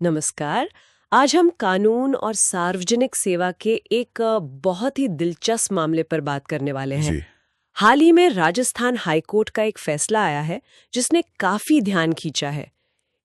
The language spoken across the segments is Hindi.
नमस्कार। आज हम कानून और सार्वजनिक सेवा के एक बहुत ही दिलचस्प मामले पर बात करने वाले हैं। जी। हाल ही में राजस्थान हाईकोर्ट का एक फैसला आया है जिसने काफी ध्यान खींचा है।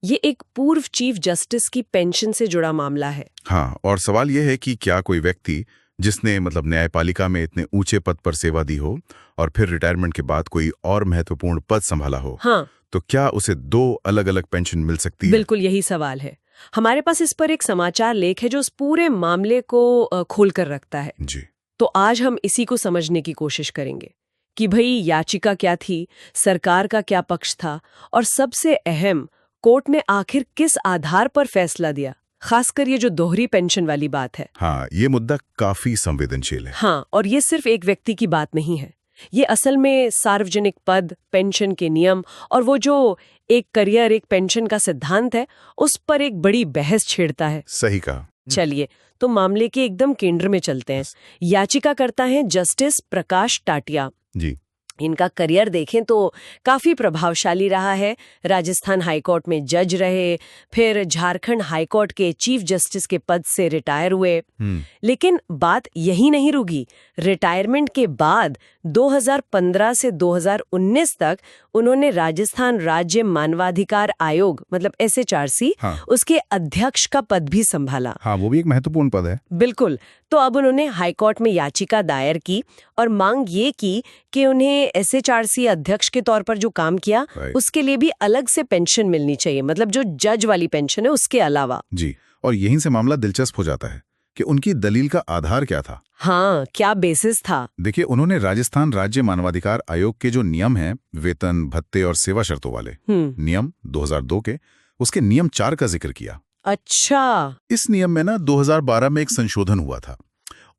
ये एक पूर्व चीफ जस्टिस की पेंशन से जुड़ा मामला है। हाँ, और सवाल यह है कि क्या कोई व्यक्ति जिसने न्यायपालिका में इतने ऊंचे पद पर सेवा दी हो और फिर रिटायरमेंट के बाद कोई और महत्वपूर्ण पद संभाला हो, हाँ, तो क्या उसे दो अलग-अलग पेंशन मिल सकती है? बिल्कुल यही सवाल है। हमारे पास इस पर एक समाचार लेख है जो इस पूरे मामले को खोल कर रखता है। जी। तो आज हम इसी को समझने की कोशिश करेंगे कि भाई याचिका क्या थी, सरकार का क्या पक्ष था और सबसे अहम, कोर्ट ने आखिर किस आधार पर फैसला दिया, खासकर ये जो दोहरी पेंशन वाली बात है। हाँ, ये मुद्दा काफी संवेदनशील है। हाँ, और ये सिर्फ एक व्यक्ति की बात नहीं है। ये असल में सार्वजनिक पद, पेंशन के नियम और वो जो एक करियर एक पेंशन का सिद्धांत है, उस पर एक बड़ी बहस छेड़ता है। सही कहा। चलिए तो मामले के एकदम केंद्र में चलते हैं। याचिकाकर्ता हैं जस्टिस प्रकाश टाटिया। जी। इनका करियर देखें तो काफी प्रभावशाली रहा है। राजस्थान हाईकोर्ट में जज रहे, फिर झारखंड हाईकोर्ट के चीफ जस्टिस के पद से रिटायर हुए। लेकिन बात यही नहीं रुकी। रिटायरमेंट के बाद 2015 से 2019 तक उन्होंने राजस्थान राज्य मानवाधिकार आयोग मतलब SHRC, हाँ। उसके अध्यक्ष का पद भी संभाला। हाँ, वो भी एक महत्वपूर्ण पद है। बिल्कुल। तो अब उन्होंने हाईकोर्ट में याचिका दायर की और मांग ये की कि उन्हें SHRC अध्यक्ष के तौर पर जो काम किया उसके लिए भी अलग से पेंशन मिलनी चाहिए, मतलब जो जज वाली पेंशन है उसके अलावा। जी, और यहीं से मामला दिलचस्प हो जाता है कि उनकी दलील का आधार क्या था। हाँ, क्या बेसिस था? देखिए, उन्होंने राजस्थान राज्य मानवाधिकार आयोग के जो नियम हैं, वेतन, भत्ते और सेवा शर्तों वाले नियम 2002 के, उसके नियम 4 का जिक्र किया। अच्छा। इस नियम में 2012 में एक संशोधन हुआ था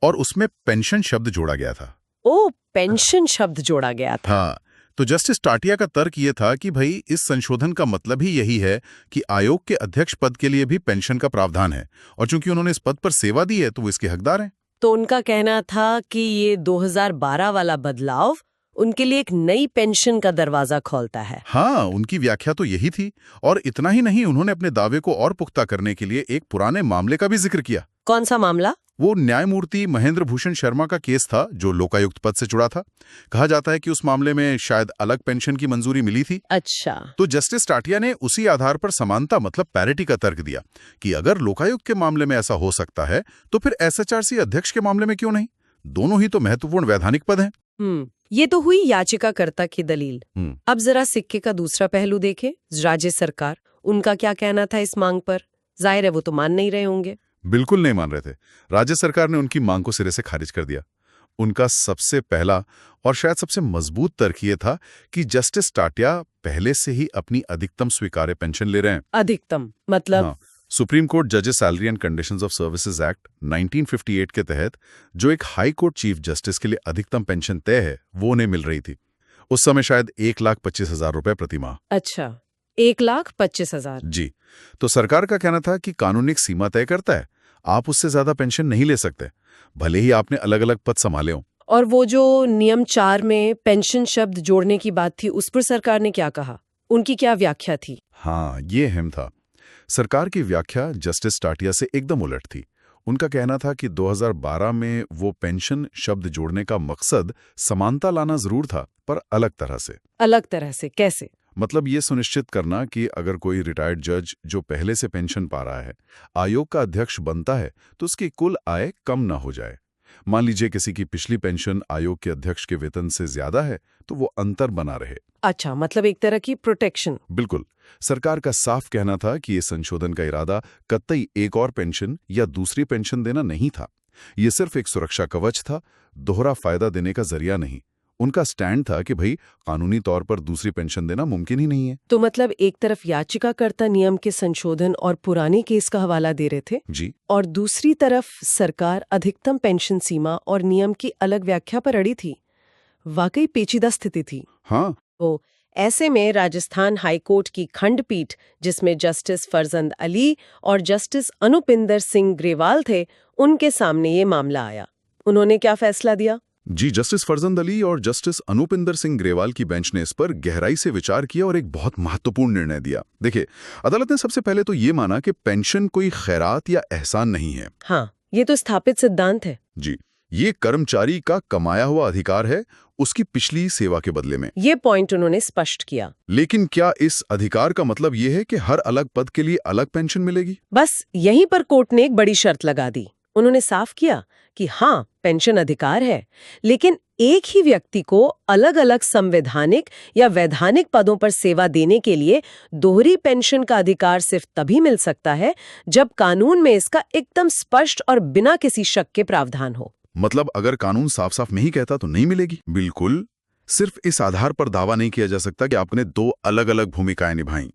और उसमें पेंशन शब्द जोड़ा गया था। ओ, पेंशन शब्द जोड़ा गया था। हाँ, तो जस्टिस टाटिया का तर्क ये था कि भाई इस संशोधन का मतलब ही यही है कि आयोग के अध्यक्ष पद के लिए भी पेंशन का प्रावधान है और चूंकि उन्होंने इस पद पर सेवा दी है तो वो इसके हकदार हैं। तो उनका कहना था कि ये 2012 वाला बदलाव उनके लिए एक नई पेंशन का दरवाजा खोलता है। हाँ, उनकी व्याख्या तो यही थी और इतना ही नहीं, उन्होंने अपने दावे को और पुख्ता करने के लिए एक पुराने मामले का भी जिक्र किया। कौन सा मामला? वो न्यायमूर्ति महेंद्र भूषण शर्मा का केस था जो लोकायुक्त पद से जुड़ा था। कहा जाता है कि उस मामले में शायद अलग पेंशन की मंजूरी मिली थी। अच्छा। तो जस्टिस टाटिया ने उसी आधार पर समानता मतलब पैरिटी का तर्क दिया कि अगर लोकायुक्त के मामले में ऐसा हो सकता है तो फिर SHRC अध्यक्ष के मामले में क्यों नहीं? दोनों ही तो महत्वपूर्ण वैधानिक पद हैं। ये तो हुई याचिकाकर्ता की दलील। अब जरा सिक्के का दूसरा पहलू देखें। राज्य सरकार, उनका क्या कहना था इस मांग पर? जाहिर है वो तो मान नहीं रहे होंगे। बिल्कुल नहीं मान रहे थे। राज्य सरकार ने उनकी मांग को सिरे से खारिज कर दिया। उनका सबसे पहला और शायद सबसे मजबूत तर्क ये था कि जस्टिस टाटिया पहले से ही अपनी अधिकतम स्वीकार्य पेंशन ले रहे हैं। अधिकतम मतलब? हाँ, सुप्रीम कोर्ट जजेस salary and conditions of services act 1958 के तहत जो एक हाई कोर्ट चीफ जस्टिस के लिए अधिकतम पेंशन तय है वो उन्हें मिल रही थी। उस समय शायद 1,25,000 रुपए प्रति माह। अच्छा, 1,25,000। जी। तो सरकार का कहना था कि कानून एक सीमा तय करता है, आप उससे ज्यादा पेंशन नहीं ले सकते, भले ही आपने अलग अलग पद संभाले हों। और वो जो नियम 4 में पेंशन शब्द जोड़ने की बात थी, उस पर सरकार ने क्या कहा? उनकी क्या व्याख्या थी? हाँ, ये अहम था। सरकार की व्याख्या जस्टिस टाटिया से एकदम उलट थी। उनका कहना था कि 2012 में वो पेंशन शब्द जोड़ने का मकसद समानता लाना जरूर था, पर अलग तरह से। अलग तरह से कैसे? मतलब ये सुनिश्चित करना कि अगर कोई रिटायर्ड जज जो पहले से पेंशन पा रहा है आयोग का अध्यक्ष बनता है तो उसकी कुल आय कम ना हो जाए। मान लीजिए किसी की पिछली पेंशन आयोग के अध्यक्ष के वेतन से ज्यादा है तो वो अंतर बना रहे। अच्छा, मतलब एक तरह की प्रोटेक्शन। बिल्कुल। सरकार का साफ कहना था कि ये संशोधन का इरादा कतई एक और पेंशन या दूसरी पेंशन देना नहीं था। ये सिर्फ एक सुरक्षा कवच था, दोहरा फायदा देने का जरिया नहीं। उनका स्टैंड था कि भाई कानूनी तौर पर दूसरी पेंशन देना मुमकिन ही नहीं है। तो मतलब एक तरफ याचिकाकर्ता नियम के संशोधन और पुराने केस का हवाला दे रहे थे जी, और दूसरी तरफ सरकार अधिकतम पेंशन सीमा और नियम की अलग व्याख्या पर अड़ी थी। वाकई पेचीदा स्थिति थी। हाँ। तो ऐसे में राजस्थान हाईकोर्ट की खंडपीठ, जिसमें जस्टिस फरजंद अली और जस्टिस अनुपिंदर सिंह ग्रेवाल थे, उनके सामने ये मामला आया। उन्होंने क्या फैसला दिया? जी, जस्टिस फरजंद अली और जस्टिस अनुपिंदर सिंह ग्रेवाल की बेंच ने इस पर गहराई से विचार किया और एक बहुत महत्वपूर्ण निर्णय दिया। देखिए, अदालत ने सबसे पहले तो ये माना कि पेंशन कोई खैरात या एहसान नहीं है। हाँ, ये तो स्थापित सिद्धांत है। जी, ये कर्मचारी का कमाया हुआ अधिकार है, उसकी पिछली सेवा के बदले में। ये पॉइंट उन्होंने स्पष्ट किया। लेकिन क्या इस अधिकार का मतलब ये है कि हर अलग पद के लिए अलग पेंशन मिलेगी? बस यहीं पर कोर्ट ने एक बड़ी शर्त लगा दी। उन्होंने साफ किया कि हाँ, पेंशन अधिकार है, लेकिन एक ही व्यक्ति को अलग अलग संवैधानिक या वैधानिक पदों पर सेवा देने के लिए दोहरी पेंशन का अधिकार सिर्फ तभी मिल सकता है जब कानून में इसका एकदम स्पष्ट और बिना किसी शक के प्रावधान हो। मतलब अगर कानून साफ साफ नहीं कहता तो नहीं मिलेगी? बिल्कुल। सिर्फ इस आधार पर दावा नहीं किया जा सकता कि आपने दो अलग अलग भूमिकाएं निभाई।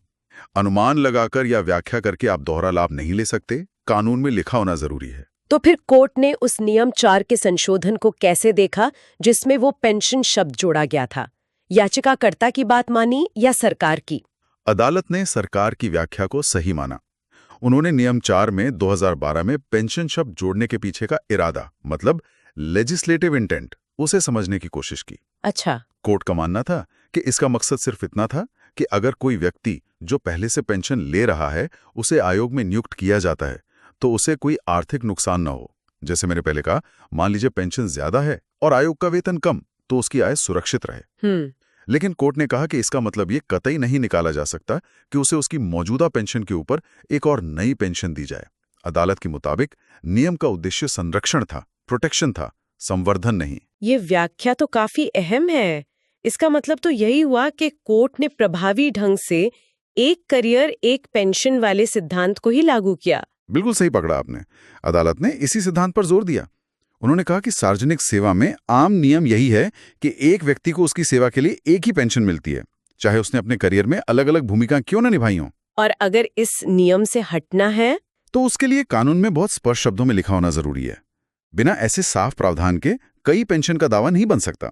अनुमान लगाकर या व्याख्या करके आप दोहरा लाभ नहीं ले सकते। कानून में लिखा होना जरूरी है। तो फिर कोर्ट ने उस नियम 4 के संशोधन को कैसे देखा जिसमें वो पेंशन शब्द जोड़ा गया था? याचिकाकर्ता की बात मानी या सरकार की? अदालत ने सरकार की व्याख्या को सही माना। उन्होंने नियम 4 में 2012 में पेंशन शब्द जोड़ने के पीछे का इरादा, मतलब लेजिस्लेटिव इंटेंट, उसे समझने की कोशिश की। अच्छा। कोर्ट का मानना था कि इसका मकसद सिर्फ इतना था कि अगर कोई व्यक्ति जो पहले से पेंशन ले रहा है उसे आयोग में नियुक्त किया जाता है तो उसे कोई आर्थिक नुकसान न हो। जैसे मैंने पहले कहा, मान लीजिए पेंशन ज्यादा है और आयोग का वेतन कम, तो उसकी आय सुरक्षित रहे। लेकिन कोर्ट ने कहा कि इसका मतलब ये कतई नहीं निकाला जा सकता कि उसे उसकी मौजूदा पेंशन के ऊपर एक और नई पेंशन दी जाए। अदालत के मुताबिक नियम का उद्देश्य संरक्षण था, प्रोटेक्शन था, संवर्धन नहीं। ये व्याख्या तो काफी अहम है। इसका मतलब तो यही हुआ कि कोर्ट ने प्रभावी ढंग से एक करियर एक पेंशन वाले सिद्धांत को ही लागू किया। बिल्कुल सही पकड़ा आपने। अदालत ने इसी सिद्धांत पर जोर दिया। उन्होंने कहा कि सार्वजनिक सेवा में आम नियम यही है कि एक व्यक्ति को उसकी सेवा के लिए एक ही पेंशन मिलती है, चाहे उसने अपने करियर में अलग अलग भूमिकाएं क्यों न निभाई हों। और अगर इस नियम से हटना है तो उसके लिए कानून में बहुत स्पष्ट शब्दों में लिखा होना जरूरी है। बिना ऐसे साफ प्रावधान के कई पेंशन का दावा नहीं बन सकता।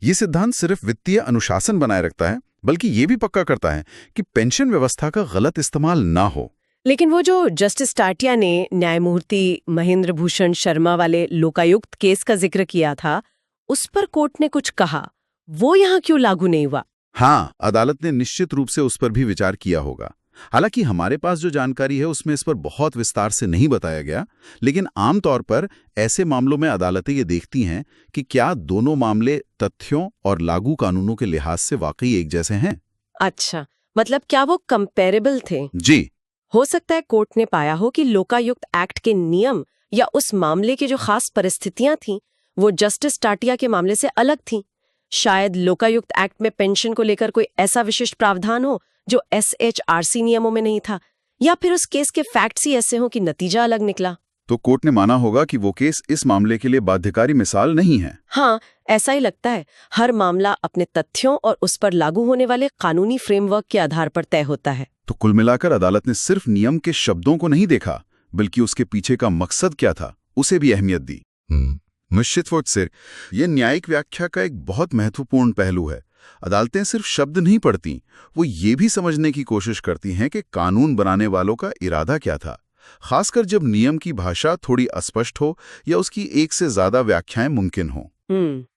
ये सिद्धांत सिर्फ वित्तीय अनुशासन बनाए रखता है, बल्कि ये भी पक्का करता है कि पेंशन व्यवस्था का गलत इस्तेमाल ना हो। लेकिन वो जो जस्टिस टाटिया ने न्यायमूर्ति महेंद्र भूषण शर्मा वाले लोकायुक्त केस का जिक्र किया था, उस पर कोर्ट ने कुछ कहा, वो यहाँ क्यों लागू नहीं हुआ? हाँ, अदालत ने निश्चित रूप से उस पर भी विचार किया होगा। हालांकि हमारे पास जो जानकारी है उसमें इस पर बहुत विस्तार से नहीं बताया गया, लेकिन आमतौर पर ऐसे मामलों में अदालतें ये देखती हैं कि क्या दोनों मामले तथ्यों और लागू कानूनों के लिहाज से वाकई एक जैसे हैं। अच्छा, मतलब क्या वो कंपेरेबल थे? जी। हो सकता है कोर्ट ने पाया हो कि लोकायुक्त एक्ट के नियम या उस मामले की जो खास परिस्थितियां थीं, वो जस्टिस टाटिया के मामले से अलग थीं। शायद लोकायुक्त एक्ट में पेंशन को लेकर कोई ऐसा विशिष्ट प्रावधान हो जो SHRC नियमों में नहीं था, या फिर उस केस के फैक्ट्स ही ऐसे हों कि नतीजा अलग निकला। तो कोर्ट ने माना होगा कि वो केस इस मामले के लिए बाध्यकारी मिसाल नहीं है। हाँ, ऐसा ही लगता है। हर मामला अपने तथ्यों और उस पर लागू होने वाले कानूनी फ्रेमवर्क के आधार पर तय होता है। तो कुल मिलाकर अदालत ने सिर्फ नियम के शब्दों को नहीं देखा, बल्कि उसके पीछे का मकसद क्या था उसे भी अहमियत दी। निश्चित रूप से ये न्यायिक व्याख्या का एक बहुत महत्वपूर्ण पहलू है। अदालतें सिर्फ शब्द नहीं पढ़ती, वो ये भी समझने की कोशिश करती हैं कि कानून बनाने वालों का इरादा क्या था, खासकर जब नियम की भाषा थोड़ी अस्पष्ट हो या उसकी एक से ज्यादा व्याख्याएं मुमकिन हो।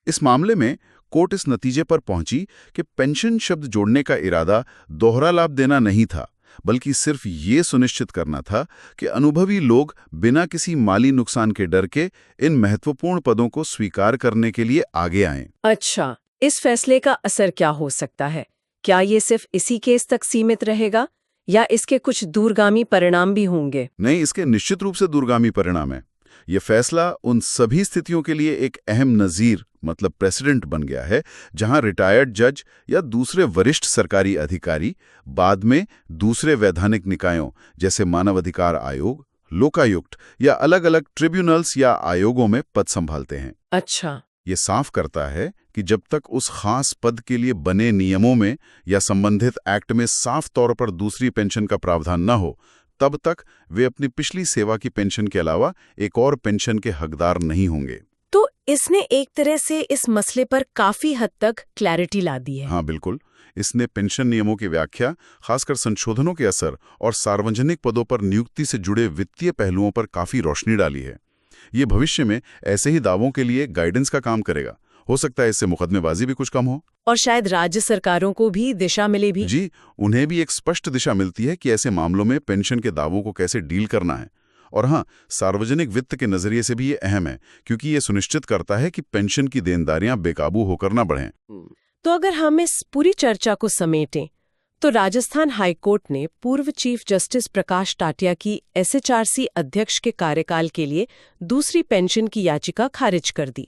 इस मामले में कोर्ट इस नतीजे पर पहुंची कि पेंशन शब्द जोड़ने का इरादा दोहरा लाभ देना नहीं था, बल्कि सिर्फ ये सुनिश्चित करना था कि अनुभवी लोग बिना किसी माली नुकसान के डर के इन महत्वपूर्ण पदों को स्वीकार करने के लिए आगे आएं। अच्छा, इस फैसले का असर क्या हो सकता है? क्या ये सिर्फ इसी केस तक सीमित रहेगा या इसके कुछ दूरगामी परिणाम भी होंगे? नहीं, इसके निश्चित रूप से दूरगामी परिणाम है। ये फैसला उन सभी स्थितियों के लिए एक अहम नजीर, मतलब प्रेसिडेंट बन गया है, जहां रिटायर्ड जज या दूसरे वरिष्ठ सरकारी अधिकारी बाद में दूसरे वैधानिक निकायों जैसे मानवाधिकार आयोग, लोकायुक्त या अलग अलग ट्रिब्यूनल्स या आयोगों में पद संभालते हैं। अच्छा। ये साफ करता है कि जब तक उस खास पद के लिए बने नियमों में या संबंधित एक्ट में साफ तौर पर दूसरी पेंशन का प्रावधान न हो, तब तक वे अपनी पिछली सेवा की पेंशन के अलावा एक और पेंशन के हकदार नहीं होंगे। तो इसने एक तरह से इस मसले पर काफी हद तक क्लैरिटी ला दी है। हाँ बिल्कुल, इसने पेंशन नियमों की व्याख्या, खासकर संशोधनों के असर और सार्वजनिक पदों पर नियुक्ति से जुड़े वित्तीय पहलुओं पर काफी रोशनी डाली है। ये भविष्य में ऐसे ही दावों के लिए गाइडेंस का काम करेगा। हो सकता है इससे मुकदमेबाजी भी कुछ कम हो। और शायद राज्य सरकारों को भी दिशा मिले भी। जी, उन्हें भी एक स्पष्ट दिशा मिलती है कि ऐसे मामलों में पेंशन के दावों को कैसे डील करना है। और हाँ, सार्वजनिक वित्त के नजरिए से भी ये अहम है, क्योंकि ये सुनिश्चित करता है कि पेंशन की देनदारियां बेकाबू होकर ना बढ़ें। तो अगर हम इस पूरी चर्चा को समेटें, तो राजस्थान हाईकोर्ट ने पूर्व चीफ जस्टिस प्रकाश टाटिया की SHRC अध्यक्ष के कार्यकाल के लिए दूसरी पेंशन की याचिका खारिज कर दी।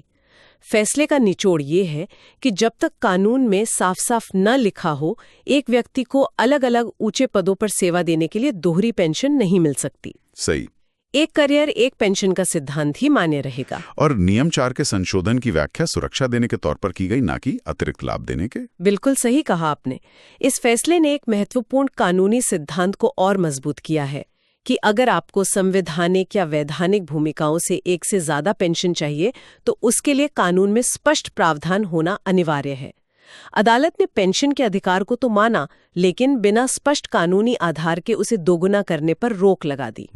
फैसले का निचोड़ ये है कि जब तक कानून में साफ साफ न लिखा हो, एक व्यक्ति को अलग अलग ऊंचे पदों पर सेवा देने के लिए दोहरी पेंशन नहीं मिल सकती। सही। एक करियर एक पेंशन का सिद्धांत ही मान्य रहेगा। और नियम 4 के संशोधन की व्याख्या सुरक्षा देने के तौर पर की गई, ना कि अतिरिक्त लाभ देने के। बिल्कुल सही कहा आपने। इस फैसले ने एक महत्वपूर्ण कानूनी सिद्धांत को और मजबूत किया है कि अगर आपको संवैधानिक या वैधानिक भूमिकाओं से एक से ज्यादा पेंशन चाहिए, तो उसके लिए कानून में स्पष्ट प्रावधान होना अनिवार्य है। अदालत ने पेंशन के अधिकार को तो माना, लेकिन बिना स्पष्ट कानूनी आधार के उसे दोगुना करने पर रोक लगा दी।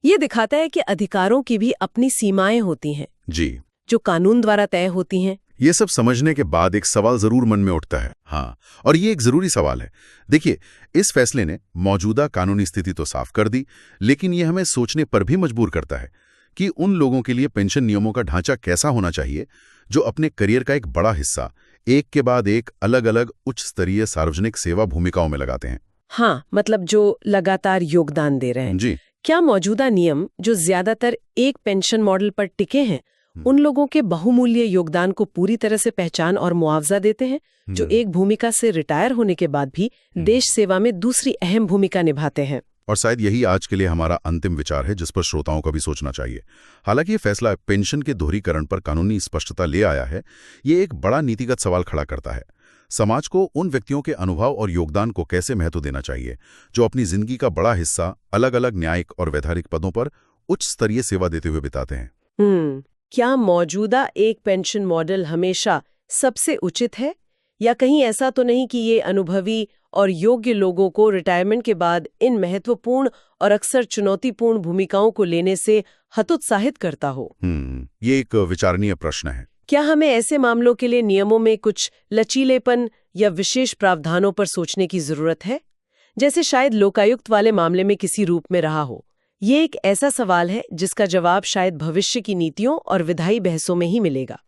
ये दिखाता है कि अधिकारों की भी अपनी सीमाएं होती हैं, जी, जो कानून द्वारा तय होती हैं। ये सब समझने के बाद एक सवाल जरूर मन में उठता है। हाँ, और ये एक जरूरी सवाल है। देखिए, इस फैसले ने मौजूदा कानूनी स्थिति तो साफ कर दी, लेकिन ये हमें सोचने पर भी मजबूर करता है कि उन लोगों के लिए पेंशन नियमों का ढांचा कैसा होना चाहिए जो अपने करियर का एक बड़ा हिस्सा एक के बाद एक अलग अलग उच्च स्तरीय सार्वजनिक सेवा भूमिकाओं में लगाते हैं। हाँ, मतलब जो लगातार योगदान दे रहे हैं। जी, क्या मौजूदा नियम जो ज्यादातर एक पेंशन मॉडल पर टिके हैं, उन लोगों के बहुमूल्य योगदान को पूरी तरह से पहचान और मुआवजा देते हैं, जो एक भूमिका से रिटायर होने के बाद भी देश सेवा में दूसरी अहम भूमिका निभाते हैं? और शायद यही आज के लिए हमारा अंतिम विचार है, जिस पर श्रोताओं को भी सोचना चाहिए। हालांकि ये फैसला पेंशन के दोहरीकरण पर कानूनी स्पष्टता ले आया है, ये एक बड़ा नीतिगत सवाल खड़ा करता है। समाज को उन व्यक्तियों के अनुभव और योगदान को कैसे महत्व देना चाहिए जो अपनी जिंदगी का बड़ा हिस्सा अलग अलग न्यायिक और वैधानिक पदों पर उच्च स्तरीय सेवा देते हुए बिताते हैं। क्या मौजूदा एक पेंशन मॉडल हमेशा सबसे उचित है, या कहीं ऐसा तो नहीं कि ये अनुभवी और योग्य लोगों को रिटायरमेंट के बाद इन महत्वपूर्ण और अक्सर चुनौतीपूर्ण भूमिकाओं को लेने से हतोत्साहित करता हो? ये एक विचारणीय प्रश्न है। क्या हमें ऐसे मामलों के लिए नियमों में कुछ लचीलेपन या विशेष प्रावधानों पर सोचने की जरूरत है, जैसे शायद लोकायुक्त वाले मामले में किसी रूप में रहा हो? ये एक ऐसा सवाल है जिसका जवाब शायद भविष्य की नीतियों और विधायी बहसों में ही मिलेगा।